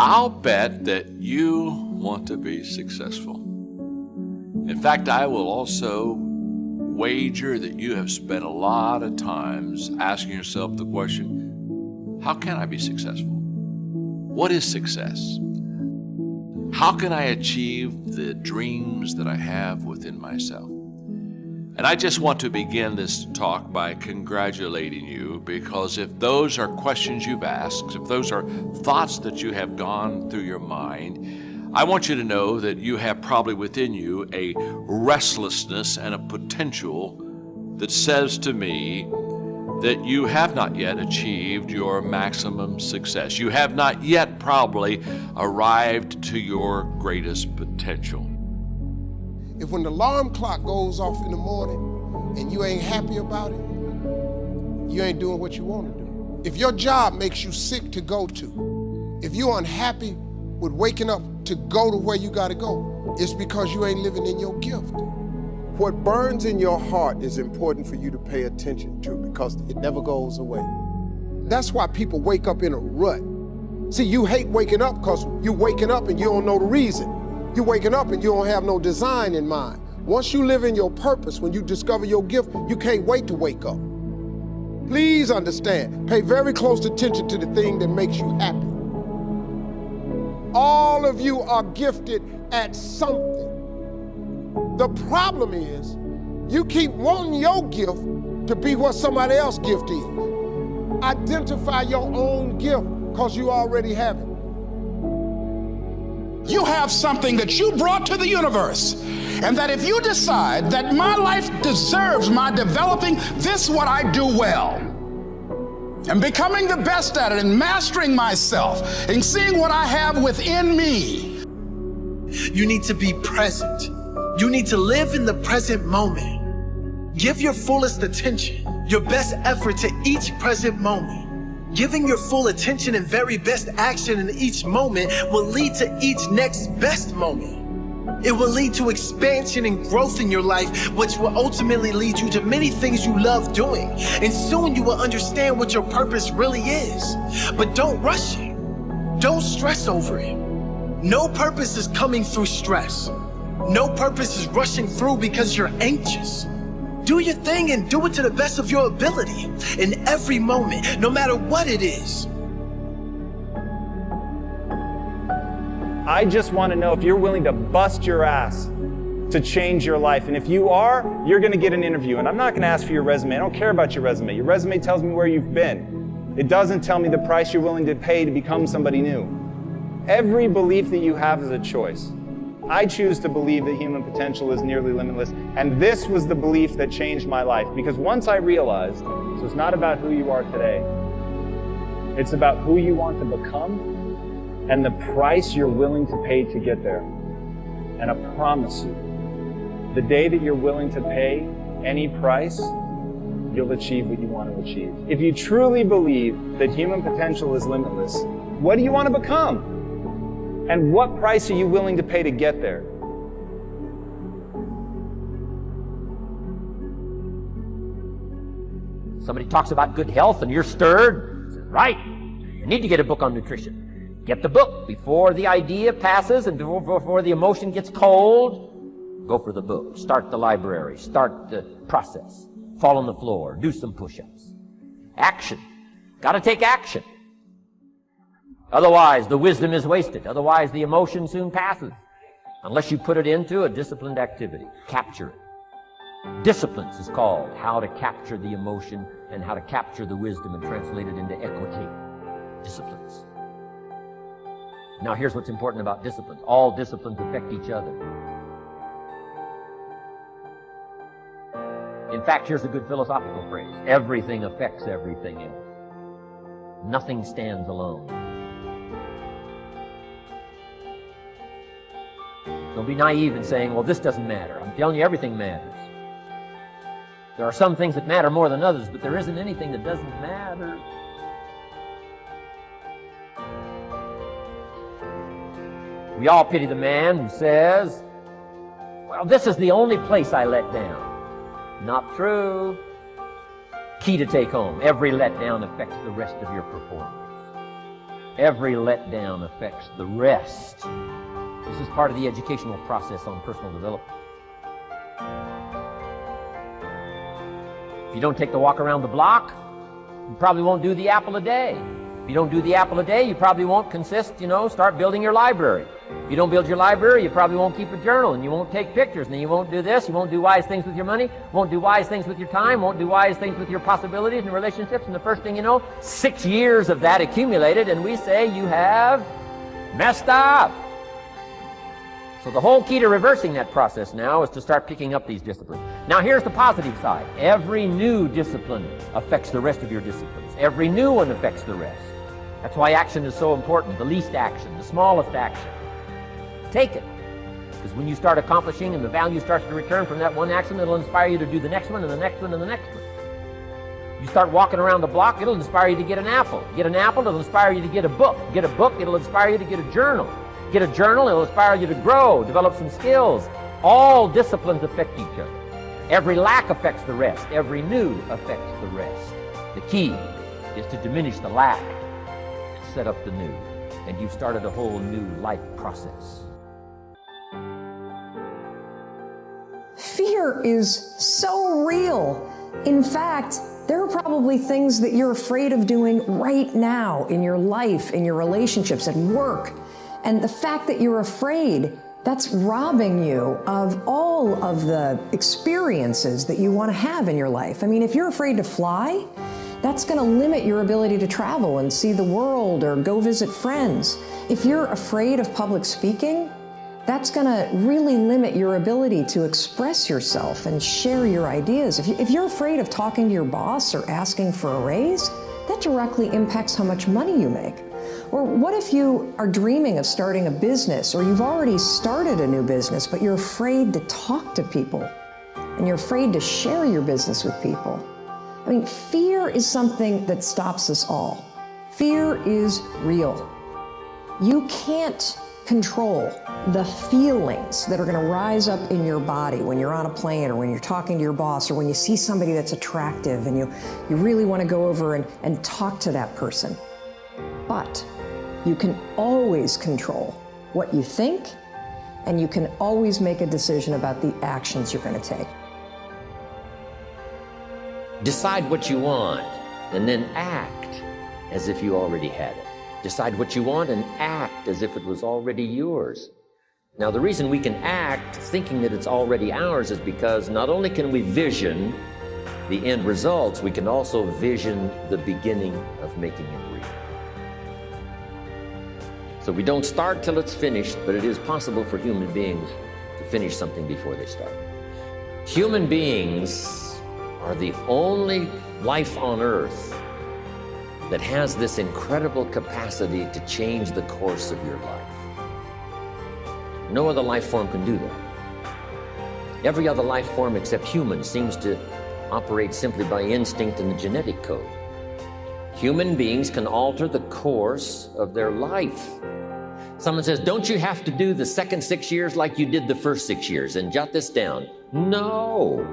I'll bet that you want to be successful. In fact, I will also wager that you have spent a lot of times asking yourself the question, how can I be successful? What is success? How can I achieve the dreams that I have within myself? And I just want to begin this talk by congratulating you, because if those are questions you've asked, if those are thoughts that you have gone through your mind, I want you to know that you have probably within you a restlessness and a potential that says to me that you have not yet achieved your maximum success. You have not yet probably arrived to your greatest potential. If when the alarm clock goes off in the morning and you ain't happy about it, you ain't doing what you want to do. If your job makes you sick to go to, if you're unhappy with waking up to go to where you gotta go, it's because you ain't living in your gift. What burns in your heart is important for you to pay attention to, because it never goes away. That's why people wake up in a rut. See, you hate waking up because you waking up and you don't know the reason. You waking up and you don't have no design in mind. Once you live in your purpose, when you discover your gift, you can't wait to wake up. Please understand, pay very close attention to the thing that makes you happy. All of you are gifted at something. The problem is, you keep wanting your gift to be what somebody else's gift is. Identify your own gift, because you already have it. You have something that you brought to the universe, and that if you decide that my life deserves my developing this what I do well, and becoming the best at it, and mastering myself, and seeing what I have within me. You need to be present. You need to live in the present moment. Give your fullest attention, your best effort to each present moment. Giving your full attention and very best action in each moment will lead to each next best moment. It will lead to expansion and growth in your life, which will ultimately lead you to many things you love doing. And soon you will understand what your purpose really is. But don't rush it. Don't stress over it. No purpose is coming through stress. No purpose is rushing through because you're anxious. Do your thing and do it to the best of your ability in every moment, no matter what it is. I just want to know if you're willing to bust your ass to change your life. And if you are, you're going to get an interview. And I'm not going to ask for your resume. I don't care about your resume. Your resume tells me where you've been. It doesn't tell me the price you're willing to pay to become somebody new. Every belief that you have is a choice. I choose to believe that human potential is nearly limitless, and this was the belief that changed my life, because once I realized, so it's not about who you are today, it's about who you want to become and the price you're willing to pay to get there. And I promise you, the day that you're willing to pay any price, you'll achieve what you want to achieve. If you truly believe that human potential is limitless, what do you want to become? And what price are you willing to pay to get there? Somebody talks about good health and you're stirred. Right, you need to get a book on nutrition. Get the book before the idea passes and before the emotion gets cold. Go for the book. Start the library. Start the process. Fall on the floor. Do some push-ups. Action. Got to take action. Otherwise, the wisdom is wasted. Otherwise, the emotion soon passes. Unless you put it into a disciplined activity. Capture it. Disciplines is called how to capture the emotion and how to capture the wisdom and translate it into equity. Disciplines. Now, here's what's important about disciplines. All disciplines affect each other. In fact, here's a good philosophical phrase. Everything affects everything else. Nothing stands alone. Don't be naive in saying, well, this doesn't matter. I'm telling you, everything matters. There are some things that matter more than others, but there isn't anything that doesn't matter. We all pity the man who says, well, this is the only place I let down. Not true. Key to take home. Every letdown affects the rest of your performance. Every letdown affects the rest. This is part of the educational process on personal development. If you don't take the walk around the block, you probably won't do the apple a day. If you don't do the apple a day, you probably won't start building your library. If you don't build your library, you probably won't keep a journal, and you won't take pictures, and then you won't do this, you won't do wise things with your money, won't do wise things with your time, won't do wise things with your possibilities and relationships, and the first thing you know, 6 years of that accumulated, and we say you have messed up. So the whole key to reversing that process now is to start picking up these disciplines. Now here's the positive side. Every new discipline affects the rest of your disciplines. Every new one affects the rest. That's why action is so important. The least action, the smallest action. Take it. Because when you start accomplishing and the value starts to return from that one action, it'll inspire you to do the next one and the next one and the next one. You start walking around the block, it'll inspire you to get an apple. Get an apple, it'll inspire you to get a book. Get a book, it'll inspire you to get a journal. Get a journal, it'll inspire you to grow, develop some skills. All disciplines affect each other. Every lack affects the rest. Every new affects the rest. The key is to diminish the lack and set up the new. And you've started a whole new life process. Fear is so real. In fact, there are probably things that you're afraid of doing right now in your life, in your relationships, at work. And the fact that you're afraid, that's robbing you of all of the experiences that you want to have in your life. I mean, if you're afraid to fly, that's going to limit your ability to travel and see the world or go visit friends. If you're afraid of public speaking, that's going to really limit your ability to express yourself and share your ideas. If you're afraid of talking to your boss or asking for a raise, that directly impacts how much money you make. Or what if you are dreaming of starting a business, or you've already started a new business, but you're afraid to talk to people and you're afraid to share your business with people? I mean, fear is something that stops us all. Fear is real. You can't control the feelings that are going to rise up in your body when you're on a plane or when you're talking to your boss or when you see somebody that's attractive and you really want to go over and talk to that person. But you can always control what you think, and you can always make a decision about the actions you're going to take. Decide what you want and then act as if you already had it. Decide what you want and act as if it was already yours. Now, the reason we can act thinking that it's already ours is because not only can we vision the end results, we can also vision the beginning of making it real. So we don't start till it's finished, but it is possible for human beings to finish something before they start. Human beings are the only life on Earth that has this incredible capacity to change the course of your life. No other life form can do that. Every other life form except humans seems to operate simply by instinct and the genetic code. Human beings can alter the course of their life. Someone says, don't you have to do the second 6 years like you did the first 6 years? And jot this down. No,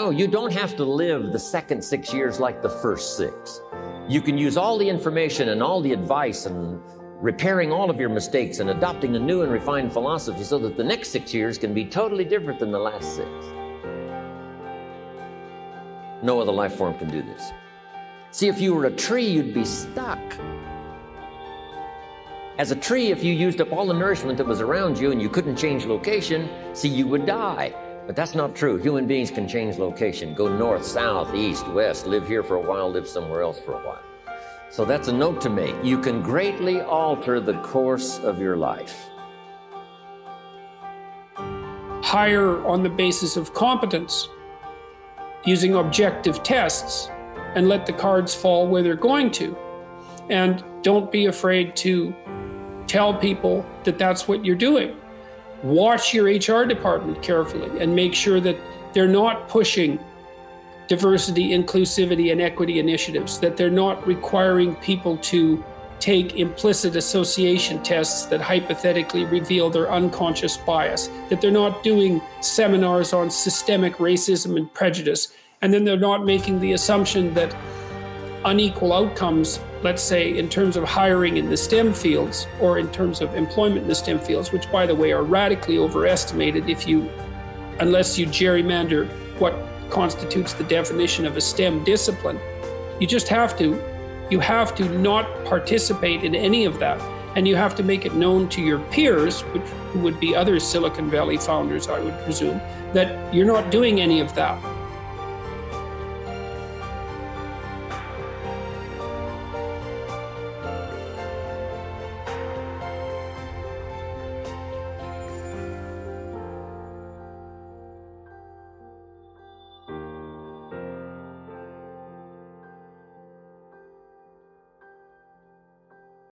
you don't have to live the second 6 years like the first 6. You can use all the information and all the advice and repairing all of your mistakes and adopting a new and refined philosophy so that the next 6 years can be totally different than the last 6. No other life form can do this. See, if you were a tree, you'd be stuck. As a tree, if you used up all the nourishment that was around you and you couldn't change location, see, you would die. But that's not true. Human beings can change location, go north, south, east, west, live here for a while, live somewhere else for a while. So that's a note to make. You can greatly alter the course of your life. Hire on the basis of competence, using objective tests, and let the cards fall where they're going to. And don't be afraid to tell people that that's what you're doing. Watch your HR department carefully and make sure that they're not pushing diversity, inclusivity, and equity initiatives, that they're not requiring people to take implicit association tests that hypothetically reveal their unconscious bias, that they're not doing seminars on systemic racism and prejudice, and then they're not making the assumption that unequal outcomes let's say, in terms of hiring in the STEM fields, or in terms of employment in the STEM fields, which, by the way, are radically overestimated unless you gerrymander what constitutes the definition of a STEM discipline. You have to not participate in any of that. And you have to make it known to your peers, who would be other Silicon Valley founders, I would presume, that you're not doing any of that.